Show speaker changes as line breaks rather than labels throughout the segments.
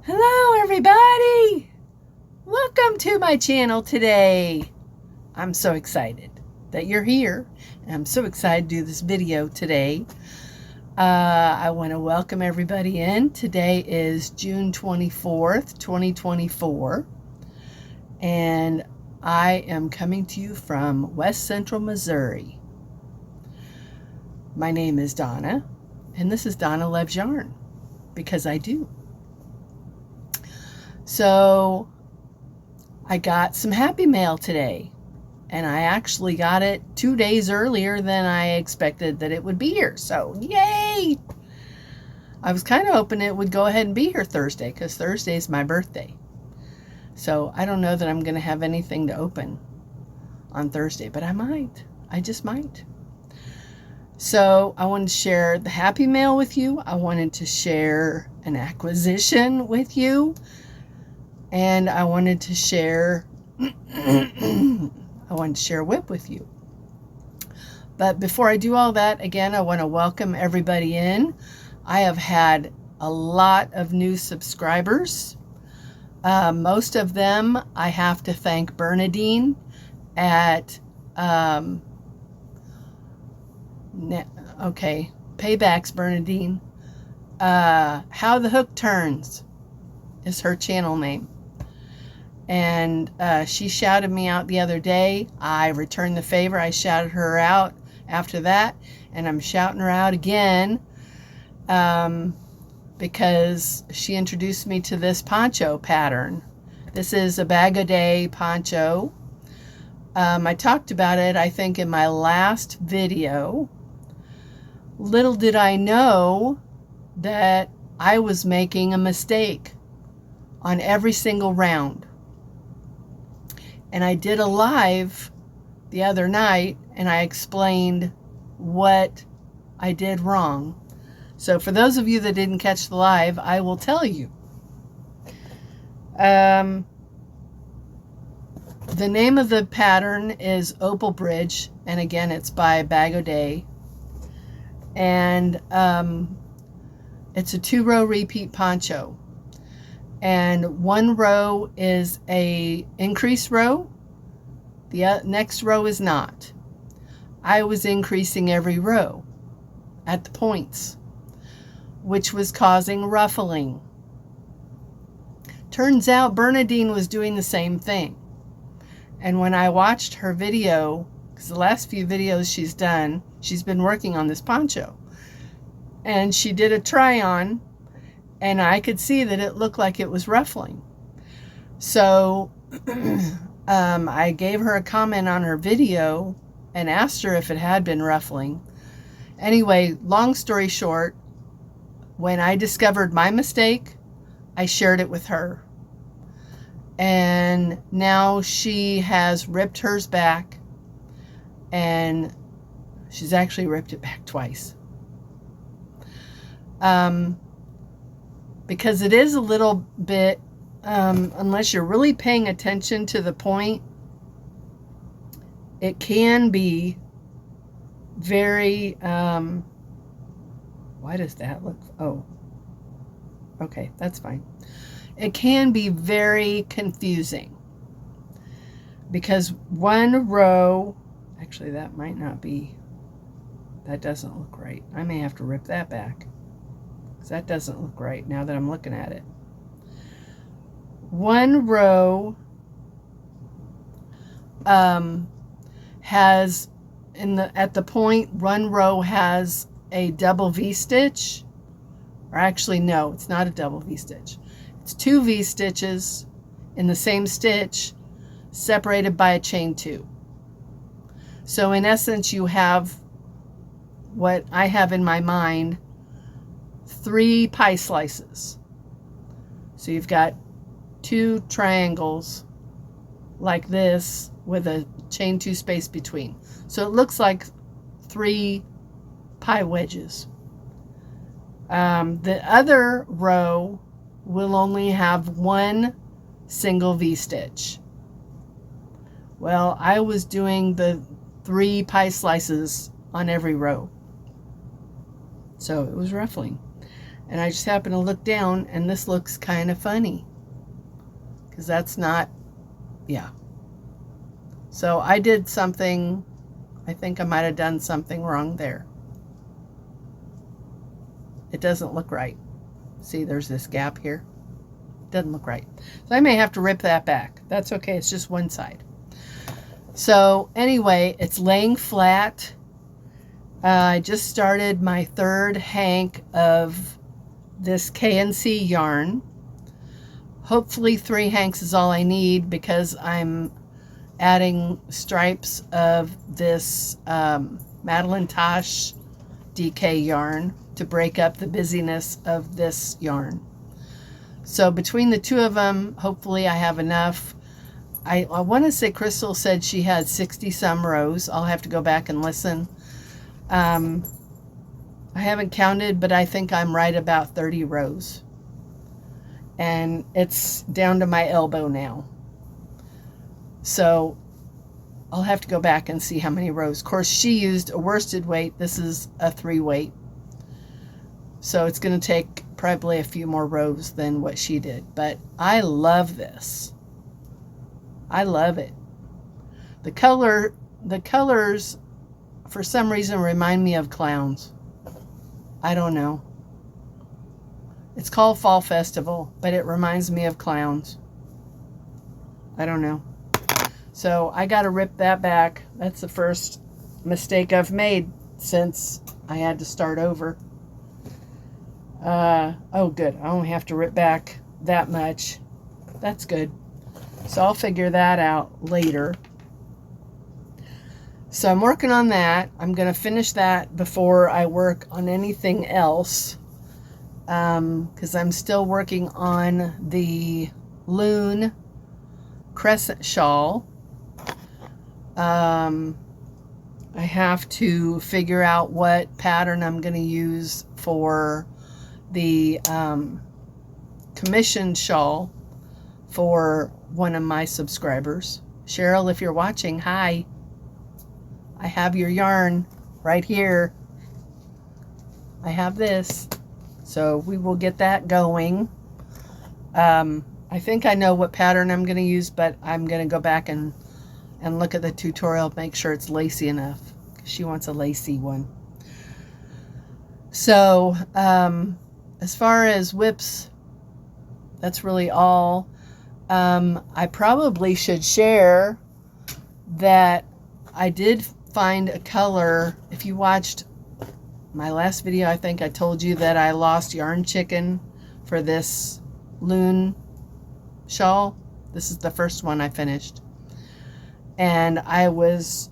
Hello everybody! Welcome to my channel today. I'm so excited that you're here. And I'm so excited to do this video today. I want to welcome everybody in. Today is June 24th, 2024. And I am coming to you from West Central Missouri. My name is Donna, and this is Donna Loves Yarn, because I do. So I got some happy mail today, and I actually got it 2 days earlier than I expected that it would be here. So yay! I was kind of hoping it would go ahead and be here Thursday, because Thursday is my birthday. So I don't know that I'm going to have anything to open on Thursday, but I might. I just might. So I wanted to share the happy mail with you. I wanted to share an acquisition with you. And I wanted to share WIP with you. But before I do all that, again, I want to welcome everybody in. I have had a lot of new subscribers. Most of them I have to thank Burniadine at Paybacks Burniadine. How the Hook Turns is her channel name. And she shouted me out the other day. I returned the favor. I shouted her out after that, and I'm shouting her out again because she introduced me to this poncho pattern. This is a bag-a-day poncho. I talked about it, I think, in my last video. Little did I know that I was making a mistake on every single round. And I did a live the other night, and I explained what I did wrong. So for those of you that didn't catch the live, I will tell you. The name of the pattern is Opal Bridge, and again, it's by Bag O' Day. And it's a 2-row repeat poncho. And one row is a increase row. The next row is not. I was increasing every row at the points, which was causing ruffling. Turns out Burniadine was doing the same thing. And when I watched her video, because the last few videos she's done, she's been working on this poncho. And she did a try-on, and I could see that it looked like it was ruffling. So I gave her a comment on her video and asked her if it had been ruffling. Anyway, long story short, when I discovered my mistake, I shared it with her. And now she has ripped hers back, and she's actually ripped it back twice. Because it is a little bit, unless you're really paying attention to the point, it can be very, why does that look, oh, okay, that's fine. It can be very confusing because one row, actually that might not be, that doesn't look right. I may have to rip that back. That doesn't look right now that I'm looking at it. One row has at the point, one row has a double V-stitch, or actually no, it's not a double V-stitch. It's 2 V-stitches in the same stitch separated by a chain 2. So in essence, you have what I have in my mind, 3 pie slices. So you've got 2 triangles like this with a chain 2 space between. So it looks like 3 pie wedges. The other row will only have 1 single V-stitch. Well, I was doing the 3 pie slices on every row. So it was ruffling. And I just happened to look down, and this looks kind of funny. Because that's not, yeah. So I did something, I think I might have done something wrong there. It doesn't look right. See, there's this gap here. Doesn't look right. So I may have to rip that back. That's okay, it's just one side. So anyway, it's laying flat. I just started my third hank of this K&C yarn. Hopefully 3 hanks is all I need because I'm adding stripes of this Madeline Tosh DK yarn to break up the busyness of this yarn. So between the two of them, hopefully I have enough. I want to say Crystal said she had 60 some rows. I'll have to go back and listen. I haven't counted, but I think I'm right about 30 rows. And it's down to my elbow now. So I'll have to go back and see how many rows. Of course, she used a worsted weight. This is a 3 weight. So it's going to take probably a few more rows than what she did. But I love this. I love it. The colors, for some reason, remind me of clowns. I don't know. It's called Fall Festival, but it reminds me of clowns. I don't know. So I got to rip that back. That's the first mistake I've made since I had to start over. Oh, good. I don't have to rip back that much. That's good. So I'll figure that out later. So I'm working on that. I'm going to finish that before I work on anything else. Because I'm still working on the Lune crescent shawl. I have to figure out what pattern I'm going to use for the commissioned shawl for one of my subscribers. Cheryl, if you're watching, hi. I have your yarn right here. I have this. So we will get that going. I think I know what pattern I'm going to use, but I'm going to go back and look at the tutorial, make sure it's lacy enough. She wants a lacy one. So as far as whips, that's really all. I probably should share that I did find a color. If you watched my last video, I think I told you that I lost yarn chicken for this Lune shawl. This is the first one I finished. And I was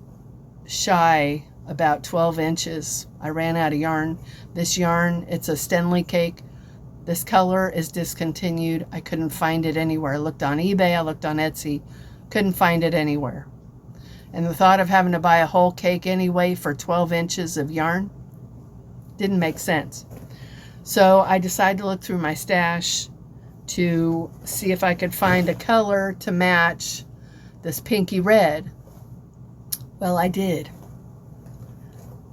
shy about 12 inches. I ran out of yarn. This yarn, it's a Stenley cake. This color is discontinued. I couldn't find it anywhere. I looked on eBay, I looked on Etsy, couldn't find it anywhere. And the thought of having to buy a whole cake anyway for 12 inches of yarn didn't make sense. So I decided to look through my stash to see if I could find a color to match this pinky red. Well, I did.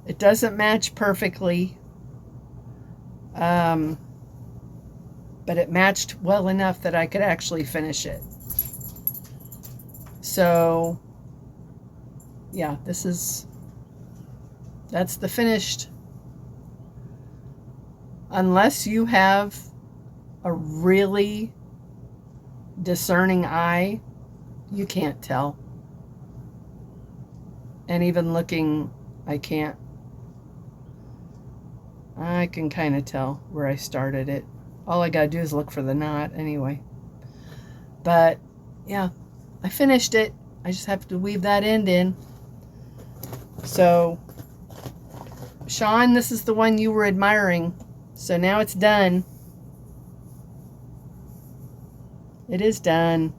It doesn't match perfectly, but it matched well enough that I could actually finish it. So yeah, that's the finished. Unless you have a really discerning eye, you can't tell. And even looking, I can kind of tell where I started it. All I gotta do is look for the knot anyway. But yeah, I finished it. I just have to weave that end in. So Sean, this is the one you were admiring. So now it's done. It is done.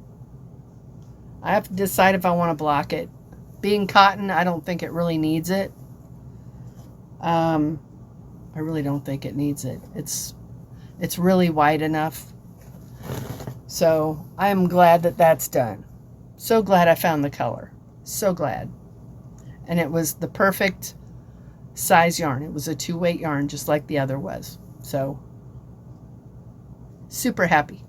I have to decide if I want to block it. Being cotton, I don't think it really needs it. I really don't think it needs it. It's really wide enough. So I'm glad that that's done. So glad I found the color. So glad. And it was the perfect size yarn. It was a 2-weight yarn, just like the other was. So Super happy.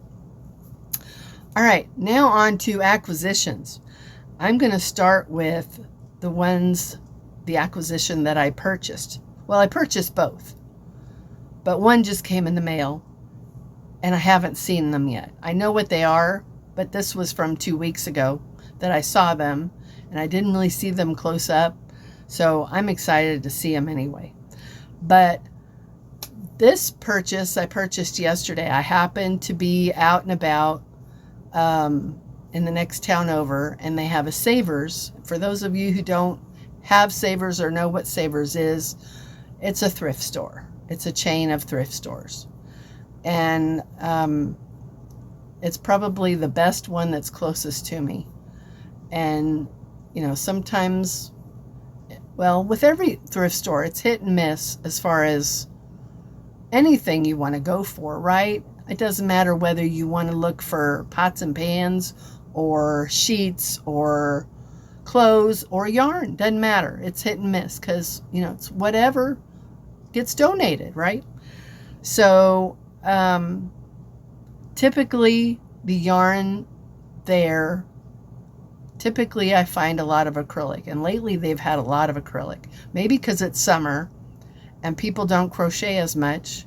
All right, now on to acquisitions. I'm going to start with the acquisition that I purchased. Well, I purchased both, but one just came in the mail and I haven't seen them yet. I know what they are, but this was from 2 weeks ago that I saw them, and I didn't really see them close up, so I'm excited to see them anyway. But this purchase I purchased yesterday. I happened to be out and about in the next town over, and they have a Savers. For those of you who don't have Savers or know what Savers is, it's a thrift store. It's a chain of thrift stores. And it's probably the best one that's closest to me. And, you know, sometimes, well, with every thrift store, it's hit and miss as far as anything you want to go for, right? It doesn't matter whether you want to look for pots and pans or sheets or clothes or yarn. Doesn't matter. It's hit and miss because, you know, it's whatever gets donated, right? So typically the yarn there, typically I find a lot of acrylic, and lately they've had a lot of acrylic, maybe because it's summer and people don't crochet as much,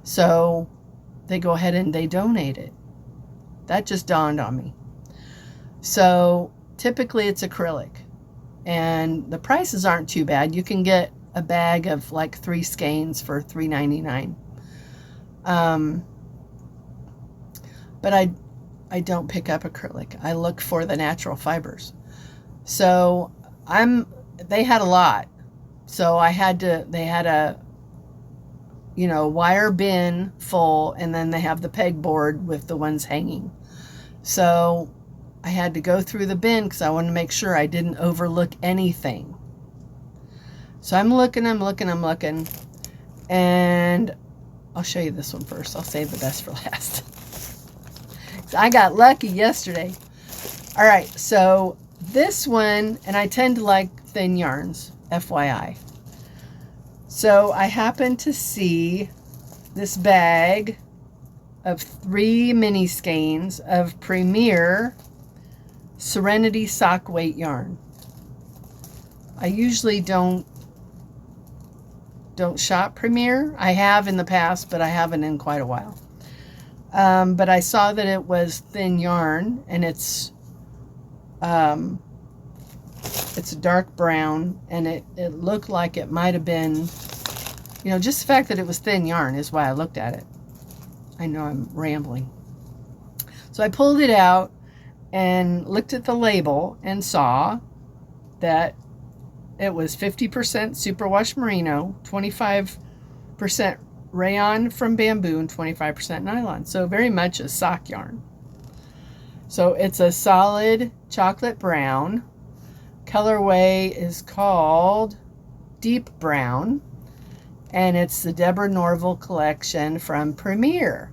so they go ahead and they donate it. That just dawned on me. So typically it's acrylic, and the prices aren't too bad. You can get a bag of like 3 skeins for $3.99. But I don't pick up acrylic. I look for the natural fibers. So they had a lot. So they had a, you know, wire bin full, and then they have the pegboard with the ones hanging. So I had to go through the bin because I wanted to make sure I didn't overlook anything. So I'm looking, and I'll show you this one first. I'll save the best for last. I got lucky yesterday. All right, so this one, and I tend to like thin yarns, FYI. So I happened to see this bag of 3 mini skeins of Premier Serenity sock weight yarn. I usually don't shop Premier. I have in the past, but I haven't in quite a while. But I saw that it was thin yarn, and it's a dark brown, and it looked like it might have been, you know, just the fact that it was thin yarn is why I looked at it. I know I'm rambling. So I pulled it out and looked at the label and saw that it was 50% superwash merino, 25% rayon from bamboo, and 25% nylon. So very much a sock yarn. So it's a solid chocolate brown. Colorway is called Deep Brown, and it's the Deborah Norville collection from Premier.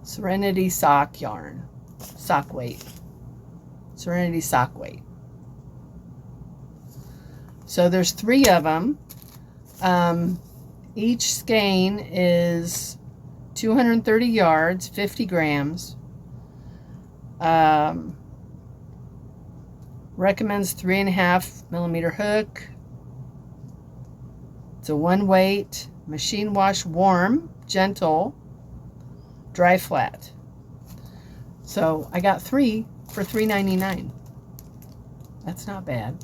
Serenity sock yarn. Sock weight. Serenity sock weight. So there's 3 of them. Each skein is 230 yards, 50 grams. Recommends 3.5 millimeter hook. It's a 1 weight, machine wash, warm, gentle, dry flat. So I got 3 for $3.99. That's not bad.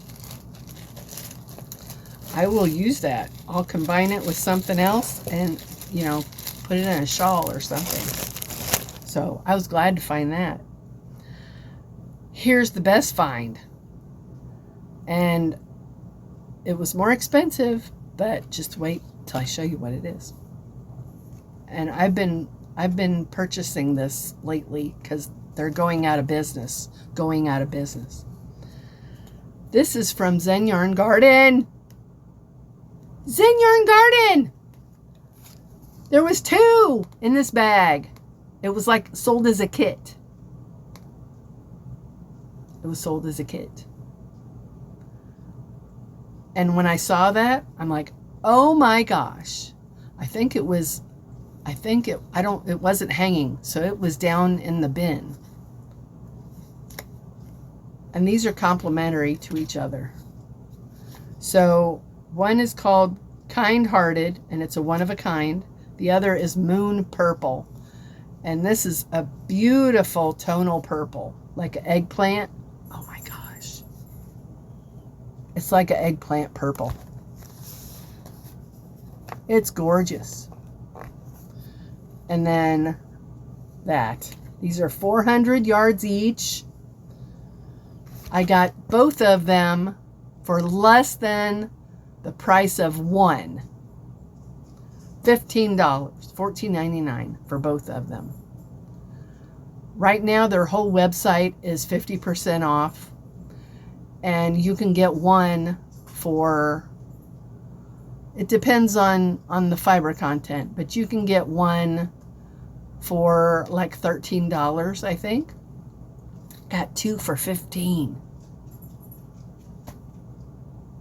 I will use that. I'll combine it with something else and, you know, put it in a shawl or something. So I was glad to find that. Here's the best find. And it was more expensive, but just wait till I show you what it is. And I've been purchasing this lately because they're going out of business. This is from Zen Yarn Garden. Zen Yarn Garden! There was 2 in this bag. It was like sold as a kit. It was sold as a kit. And when I saw that, I'm like, oh my gosh. I think it wasn't hanging, so it was down in the bin. And these are complementary to each other. So one is called Kind Hearted, and it's a one of a kind. The other is Moon Purple. And this is a beautiful tonal purple, like an eggplant. Oh my gosh. It's like an eggplant purple. It's gorgeous. And then that. These are 400 yards each. I got both of them for less than the price of one. $15, $14.99 for both of them. Right now, their whole website is 50% off. And you can get one for, it depends on the fiber content, but you can get one for like $13, I think. Got two for $15.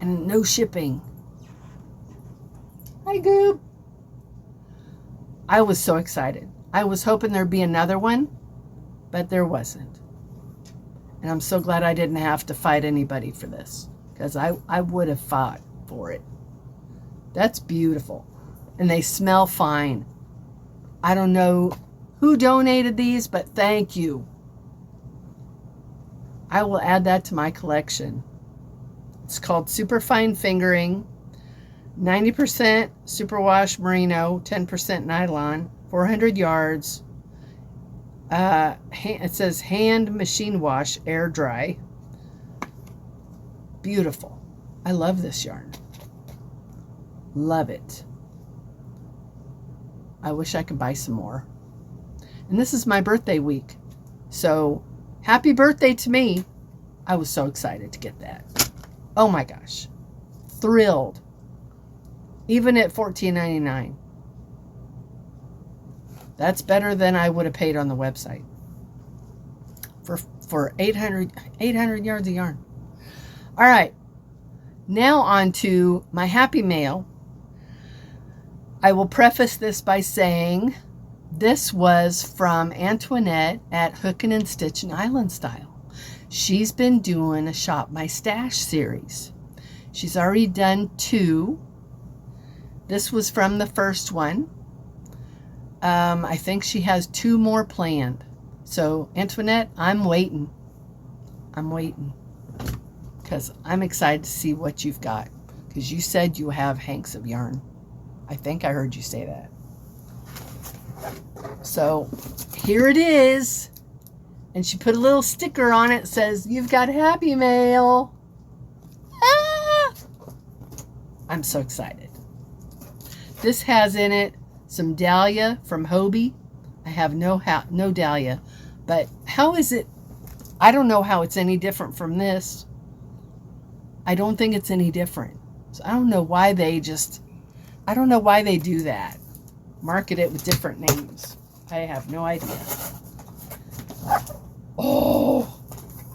And no shipping. Hi, Goob. I was so excited. I was hoping there'd be another one, but there wasn't. And I'm so glad I didn't have to fight anybody for this, because I would have fought for it. That's beautiful. And they smell fine. I don't know who donated these, but thank you. I will add that to my collection. It's called Superfine Fingering. 90% superwash merino, 10% nylon, 400 yards. It says hand machine wash, air dry. Beautiful. I love this yarn. Love it. I wish I could buy some more. And this is my birthday week. So happy birthday to me. I was so excited to get that. Oh my gosh. Thrilled. Even at $14.99. That's better than I would have paid on the website. For 800 yards of yarn. All right. Now on to my happy mail. I will preface this by saying this was from Antionette at Hookin' and Stitchin' Island Style. She's been doing a Shop My Stash series. She's already done 2. This was from the first one. I think she has 2 more planned. So, Antionette, I'm waiting. I'm waiting. Because I'm excited to see what you've got. Because you said you have hanks of yarn. I think I heard you say that. So, here it is. And she put a little sticker on it that says, "You've got happy mail." Ah! I'm so excited. This has in it some dahlia from Hobie. I have no dahlia. But how is it? I don't know how it's any different from this. I don't think it's any different. So I don't know why they do that. Market it with different names. I have no idea. Oh,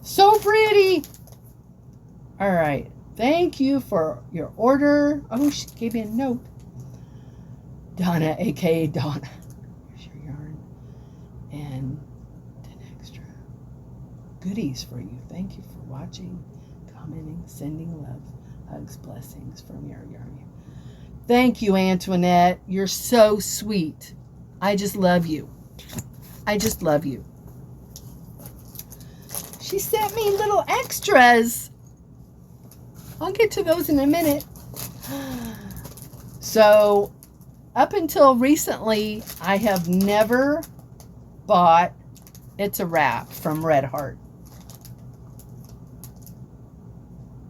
so pretty. All right. Thank you for your order. Oh, she gave me a note. Donna, a.k.a. Donna. Here's your yarn. And 10 extra goodies for you. Thank you for watching, commenting, sending love, hugs, blessings from your yarn. Thank you, Antionette. You're so sweet. I just love you. I just love you. She sent me little extras. I'll get to those in a minute. So, up until recently, I have never bought It's a Wrap from Red Heart.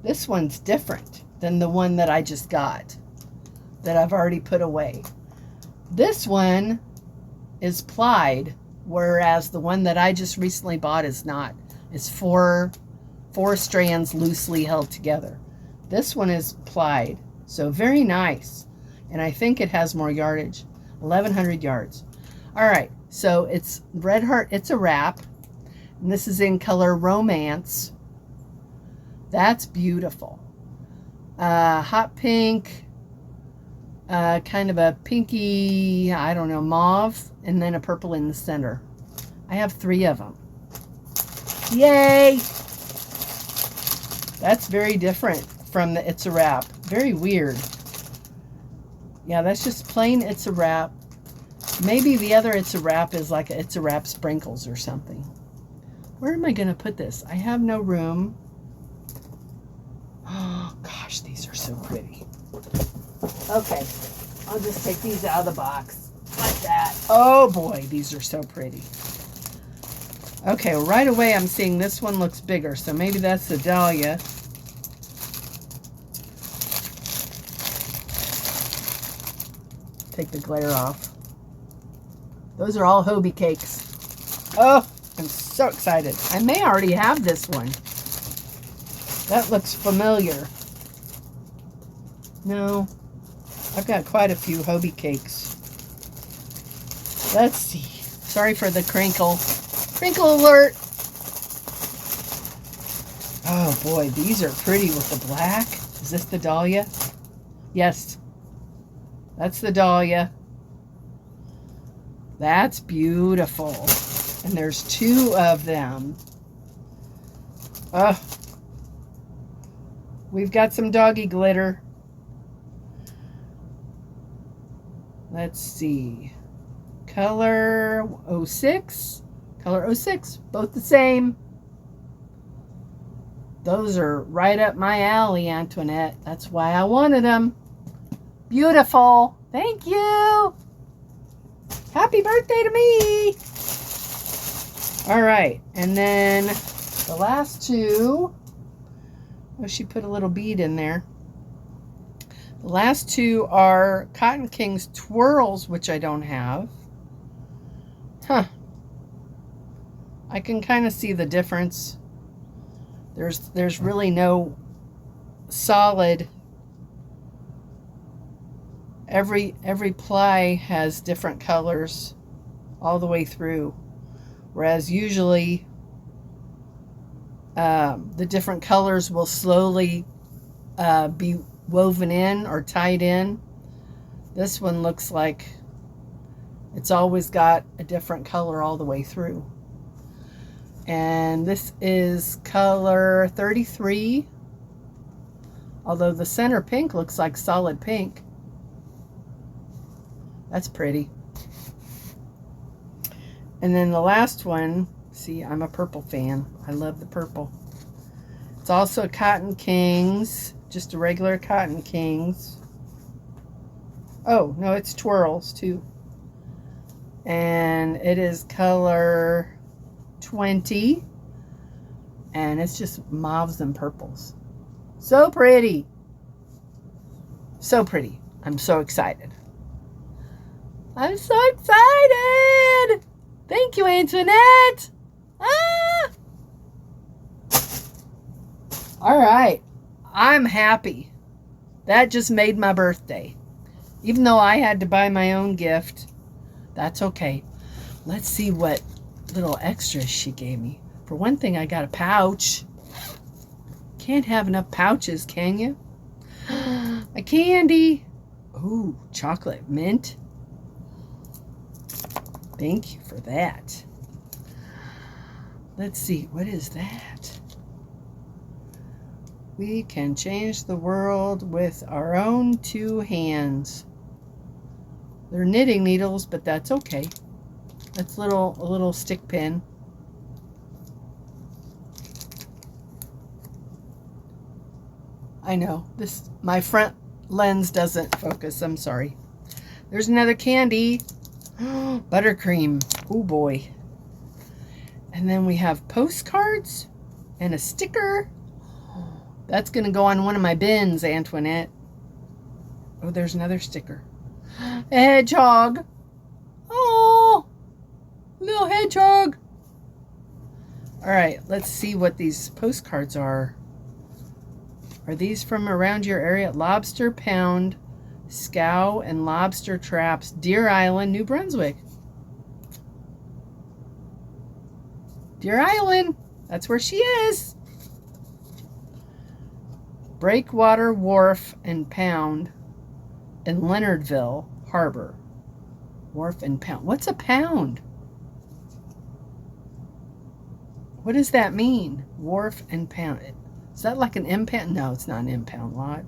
This one's different than the one that I just got, that I've already put away. This one is plied, whereas the one that I just recently bought is not. It's four strands loosely held together. This one is plied, so very nice. And I think it has more yardage, 1,100 yards. All right, so it's Red Heart, It's a Wrap. And this is in color Romance. That's beautiful. Hot pink, kind of a pinky, I don't know, mauve, and then a purple in the center. I have 3 of them. Yay! That's very different from the It's a Wrap. Very weird. Yeah, that's just plain It's a Wrap. Maybe the other It's a Wrap is like a It's a Wrap sprinkles or something. Where am I going to put this? I have no room. Oh, gosh, these are so pretty. Okay, I'll just take these out of the box like that. Oh boy, these are so pretty. Okay, right away I'm seeing this one looks bigger, so maybe that's the dahlia. Take the glare off. Those are all Hobie cakes. Oh, I'm so excited. I may already have this one. That looks familiar. No, I've got quite a few Hobie cakes. Let's see. Sorry for the crinkle. Crinkle alert. Oh boy, these are pretty with the black. Is this the dahlia? Yes. That's the dahlia. That's beautiful. And there's 2 of them. Oh. We've got some doggy glitter. Let's see. Color 06. Color 06. Both the same. Those are right up my alley, Antionette. That's why I wanted them. Beautiful. Thank you. Happy birthday to me. All right. And then the last 2. Oh, she put a little bead in there. The last 2 are Cotton King's Twirls, which I don't have. Huh. I can kind of see the difference. There's really no solid. Every ply has different colors all the way through, whereas usually the different colors will slowly be woven in or tied in. This one looks like it's always got a different color all the way through. And this is color 33, although the center pink looks like solid pink. That's pretty. And then the last one, see, I'm a purple fan. I love the purple. It's also a Cotton Kings, just a regular Cotton Kings. Oh, no, it's Twirls too. And it is color 20. And it's just mauves and purples. So pretty. So pretty. I'm so excited. I'm so excited. Thank you, Antionette. Ah! All right. I'm happy. That just made my birthday. Even though I had to buy my own gift, that's okay. Let's see what little extras she gave me. For one thing, I got a pouch. Can't have enough pouches, can you? A candy. Ooh, chocolate mint. Thank you for that. Let's see, what is that? We can change the world with our own 2 hands. They're knitting needles, but that's okay. That's a little stick pin. I know, my front lens doesn't focus, I'm sorry. There's another candy. Buttercream. Oh boy. And then we have postcards and a sticker. That's going to go on one of my bins, Antionette. Oh, there's another sticker. A hedgehog. Oh, little hedgehog. All right, let's see what these postcards are. Are these from around your area? Lobster Pound, Scow and Lobster Traps, Deer Island, New Brunswick. Deer Island, that's where she is. Breakwater Wharf and Pound, in Leonardville Harbor. Wharf and pound. What's a pound? What does that mean? Wharf and pound. Is that like an impound? No, it's not an impound lot.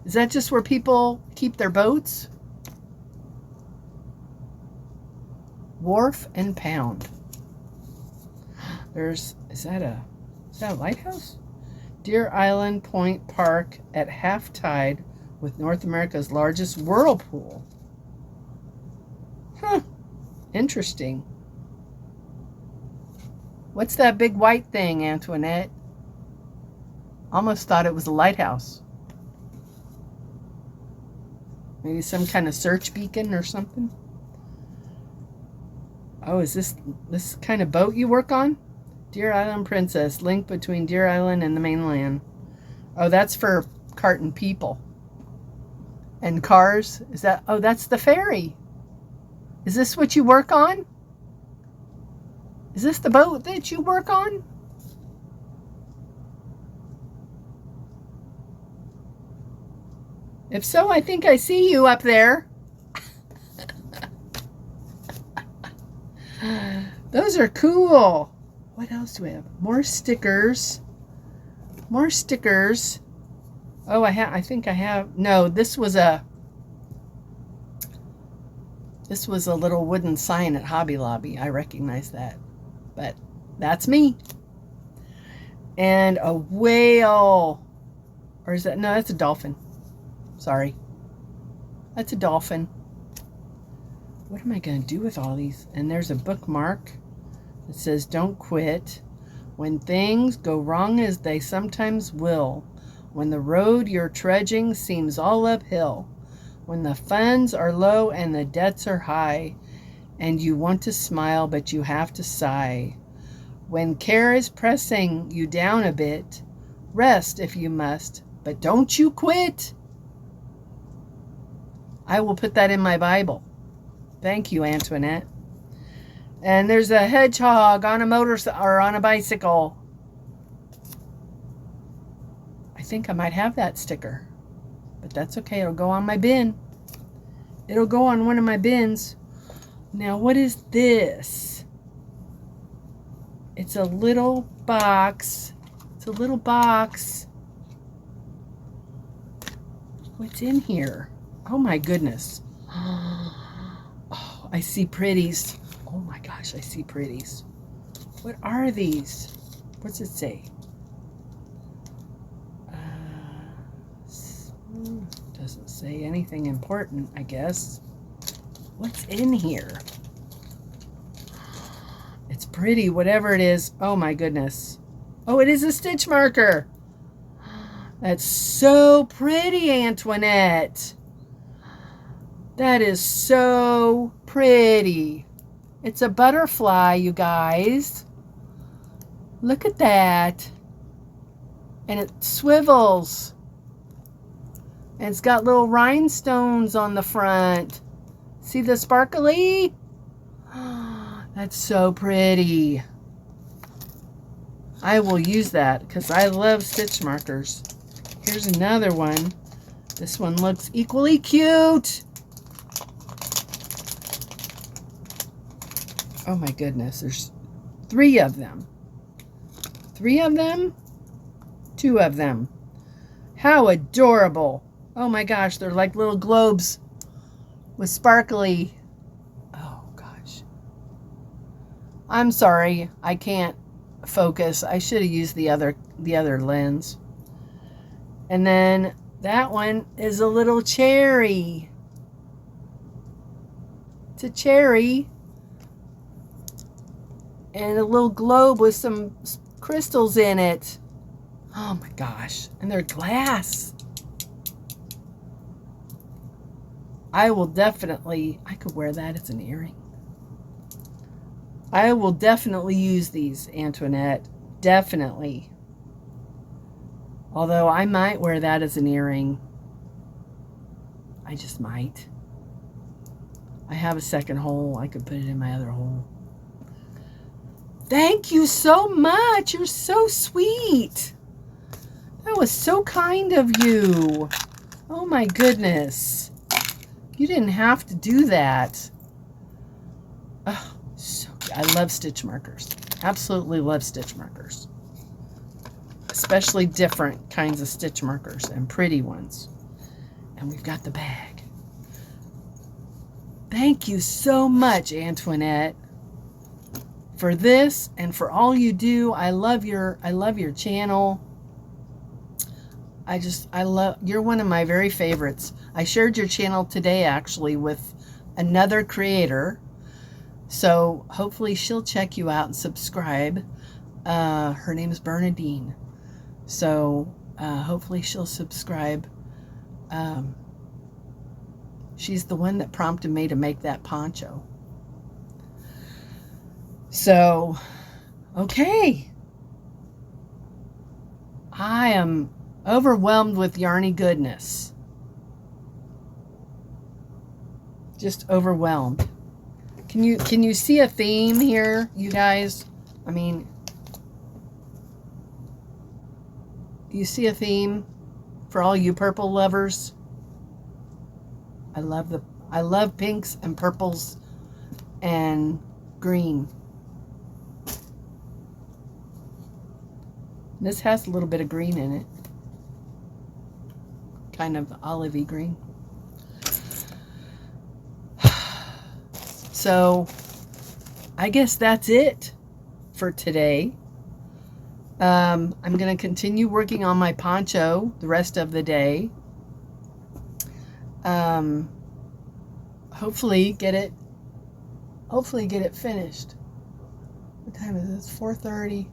Is that just where people keep their boats? Wharf and pound. Is that a lighthouse? Deer Island Point Park at half tide with North America's largest whirlpool. Huh. Interesting. What's that big white thing, Antionette? Almost thought it was a lighthouse. Maybe some kind of search beacon or something. Oh, is this kind of boat you work on? Deer Island Princess, link between Deer Island and the mainland. Oh, that's for carting people. And cars? Is that, oh, that's the ferry. Is this what you work on? Is this the boat that you work on? If so, I think I see you up there. Those are cool. What else do we have? More stickers. More stickers. Oh, I think I have. No, this was a little wooden sign at Hobby Lobby. I recognize that. But that's me. And a whale. Or is that? No, that's a dolphin. Sorry. That's a dolphin. What am I going to do with all these? And there's a bookmark that says, don't quit. When things go wrong as they sometimes will. When the road you're trudging seems all uphill. When the funds are low and the debts are high. And you want to smile, but you have to sigh. When care is pressing you down a bit. Rest if you must, but don't you quit. I will put that in my Bible. Thank you, Antionette. And there's a hedgehog on a motorcycle or on a bicycle. I think I might have that sticker, but that's okay. It'll go on my bin. It'll go on one of my bins. Now, what is this? It's a little box. It's a little box. What's in here? Oh my goodness. Oh, I see pretties. Oh my gosh, I see pretties. What are these? What's it say? Doesn't say anything important, I guess. What's in here? It's pretty, whatever it is. Oh my goodness. Oh, it is a stitch marker. That's so pretty, Antionette. That is so pretty. It's a butterfly, you guys. Look at that. And it swivels. And it's got little rhinestones on the front. See the sparkly? That's so pretty. I will use that because I love stitch markers. Here's another one. This one looks equally cute. Oh my goodness, there's 3 of them. 3 of them? 2 of them. How adorable. Oh my gosh, they're like little globes with sparkly. Oh gosh. I'm sorry, I can't focus. I should have used the other lens. And then that one is a little cherry. It's a cherry. And a little globe with some crystals in it. Oh my gosh. And they're glass. I will definitely, I could wear that as an earring. I will definitely use these, Antionette. Definitely. Although I might wear that as an earring. I just might. I have a second hole. I could put it in my other hole. Thank you so much. You're so sweet. That was so kind of you. Oh my goodness. You didn't have to do that. Oh, so I love stitch markers. Absolutely love stitch markers. Especially different kinds of stitch markers and pretty ones. And we've got the bag. Thank you so much, Antionette, for this and for all you do. I love your channel. You're one of my very favorites. I shared your channel today actually with another creator. So hopefully she'll check you out and subscribe. Her name is Burniadine. So hopefully she'll subscribe. She's the one that prompted me to make that poncho. So, okay. I am overwhelmed with yarny goodness. Just overwhelmed. Can you see a theme here, you guys? I mean, you see a theme for all you purple lovers? I love pinks and purples and green. This has a little bit of green in it. Kind of olivey green. So, I guess that's it for today. I'm going to continue working on my poncho the rest of the day. Hopefully get it finished. What time is it? It's 4:30.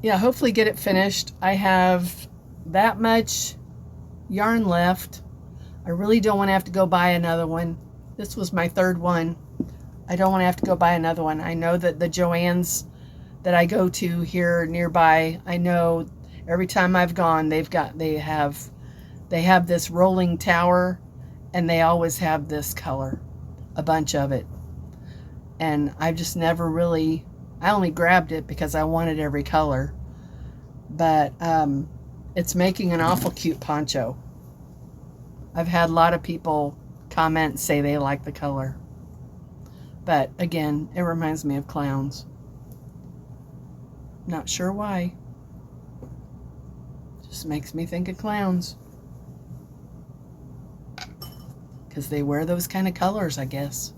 Yeah, hopefully get it finished. I have that much yarn left. I really don't want to have to go buy another one. This was my third one. I don't want to have to go buy another one. I know that the Joann's that I go to here nearby, I know every time I've gone, they have this rolling tower, and they always have this color, a bunch of it. And I've just never really, I only grabbed it because I wanted every color. But it's making an awful cute poncho. I've had a lot of people comment and say they like the color. But again, it reminds me of clowns. Not sure why. Just makes me think of clowns. Because they wear those kind of colors, I guess.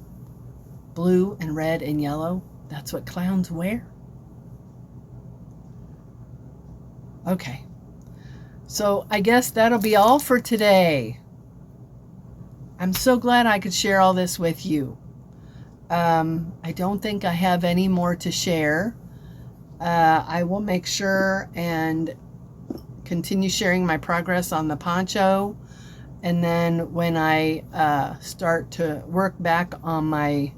Blue and red and yellow. That's what clowns wear. Okay. So I guess that'll be all for today. I'm so glad I could share all this with you. I don't think I have any more to share. I will make sure and continue sharing my progress on the poncho. And then when I start to work back on my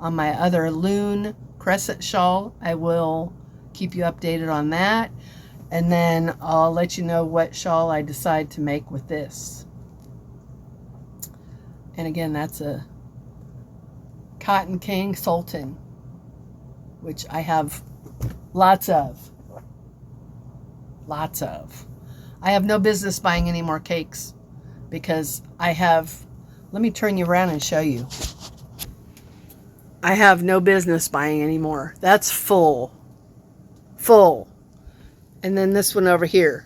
other Lune crescent shawl, I will keep you updated on that. And then I'll let you know what shawl I decide to make with this. And again, that's a Cotton King Sultan, which I have lots of. Lots of. I have no business buying any more cakes because I have, let me turn you around and show you. I have no business buying any more. That's full. Full. And then this one over here.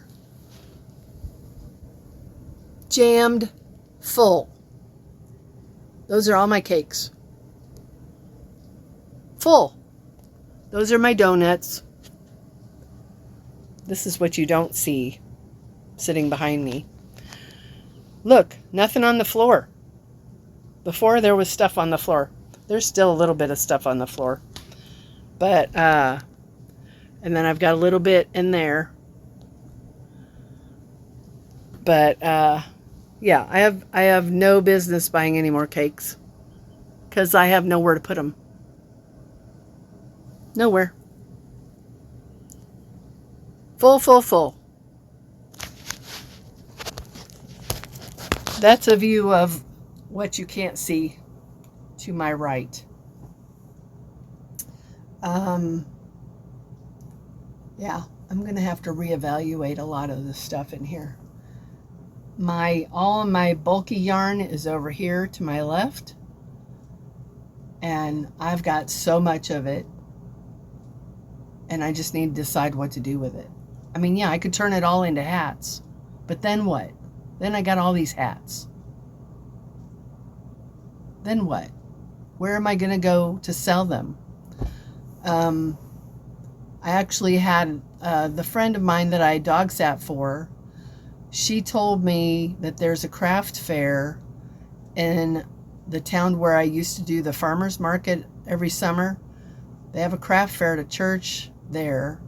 Jammed full. Those are all my cakes. Full. Those are my donuts. This is what you don't see sitting behind me. Look, nothing on the floor. Before there was stuff on the floor. There's still a little bit of stuff on the floor. But, and then I've got a little bit in there. But, yeah, I have no business buying any more cakes because I have nowhere to put them. Nowhere. Full, full, full. That's a view of what you can't see to my right. Yeah, I'm going to have to reevaluate a lot of this stuff in here. all of my bulky yarn is over here to my left, and I've got so much of it, and I just need to decide what to do with it. I mean, yeah, I could turn it all into hats, but then what? Then I got all these hats. Then what? Where am I going to go to sell them? I actually had the friend of mine that I dog sat for, she told me that there's a craft fair in the town where I used to do the farmer's market every summer. They have a craft fair at a church there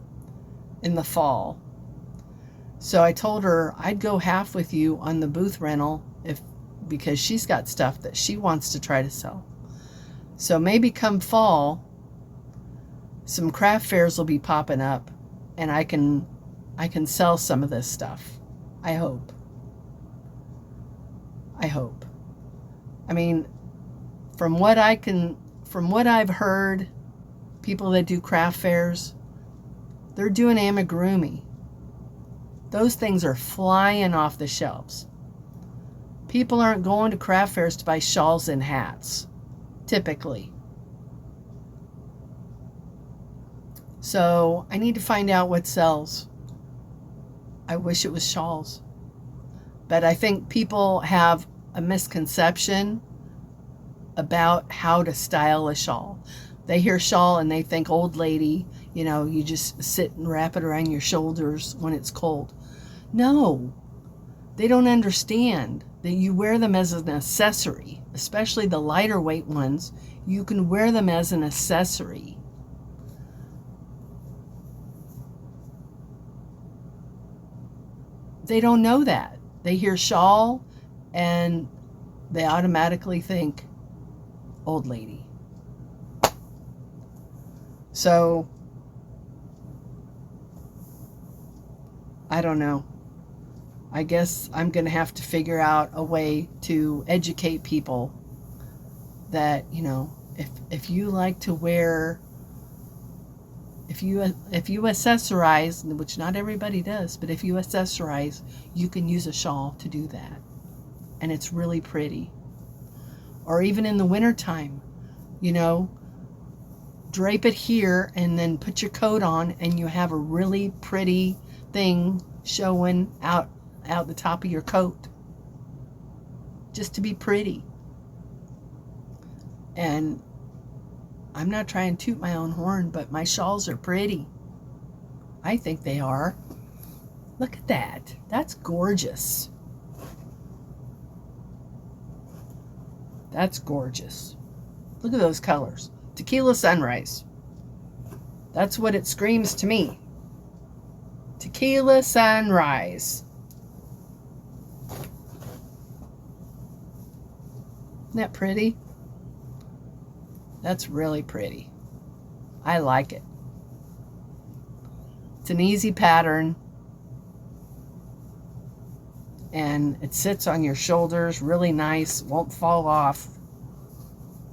in the fall. So I told her I'd go half with you on the booth rental because she's got stuff that she wants to try to sell. So maybe come fall, some craft fairs will be popping up, and I can sell some of this stuff. I hope. I mean, from what I've heard, people that do craft fairs, they're doing amigurumi. Those things are flying off the shelves. People aren't going to craft fairs to buy shawls and hats, typically. So I need to find out what sells. I wish it was shawls. But I think people have a misconception about how to style a shawl. They hear shawl and they think old lady, you just sit and wrap it around your shoulders when it's cold. No, they don't understand that you wear them as an accessory, especially the lighter weight ones. You can wear them as an accessory. They don't know that. They hear shawl and they automatically think old lady. So, I don't know. I guess I'm going to have to figure out a way to educate people that, if you like to wear, if you accessorize, which not everybody does, but if you accessorize, you can use a shawl to do that. And it's really pretty. Or even in the wintertime, drape it here and then put your coat on and you have a really pretty thing showing out the top of your coat. Just to be pretty. And I'm not trying to toot my own horn, but my shawls are pretty. I think they are. Look at that. That's gorgeous. That's gorgeous. Look at those colors. Tequila sunrise. That's what it screams to me. Tequila sunrise. Isn't that pretty? That's really pretty. I like it. It's an easy pattern. And it sits on your shoulders really nice. Won't fall off.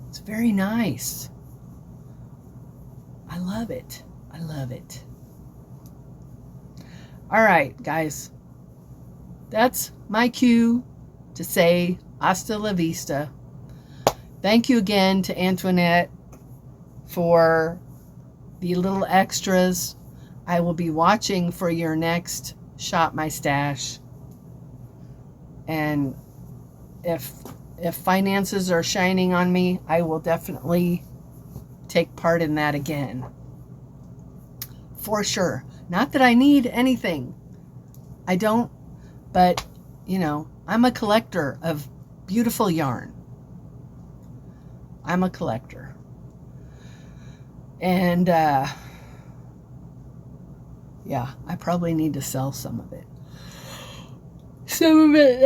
It's very nice. I love it. I love it. All right, guys. That's my cue to say hasta la vista. Thank you again to Antionette for the little extras. I will be watching for your next Shop My Stash. And if finances are shining on me, I will definitely take part in that again. For sure. Not that I need anything. I don't, but, I'm a collector of beautiful yarn. I'm a collector. And, yeah, I probably need to sell some of it. Some of it,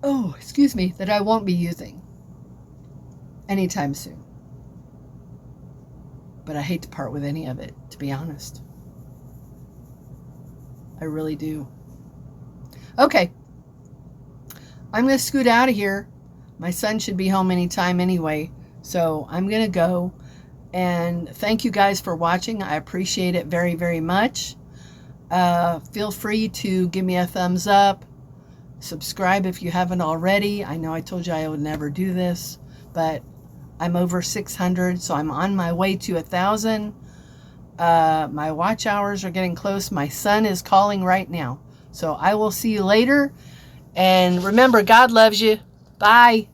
that I won't be using anytime soon. But I hate to part with any of it, to be honest. I really do. Okay. I'm going to scoot out of here. My son should be home anytime anyway. So I'm going to go. And thank you guys for watching. I appreciate it very, very much. Feel free to give me a thumbs up. Subscribe if you haven't already. I know I told you I would never do this, but I'm over 600, so I'm on my way to 1,000. My watch hours are getting close. My son is calling right now. So I will see you later. And remember, God loves you. Bye.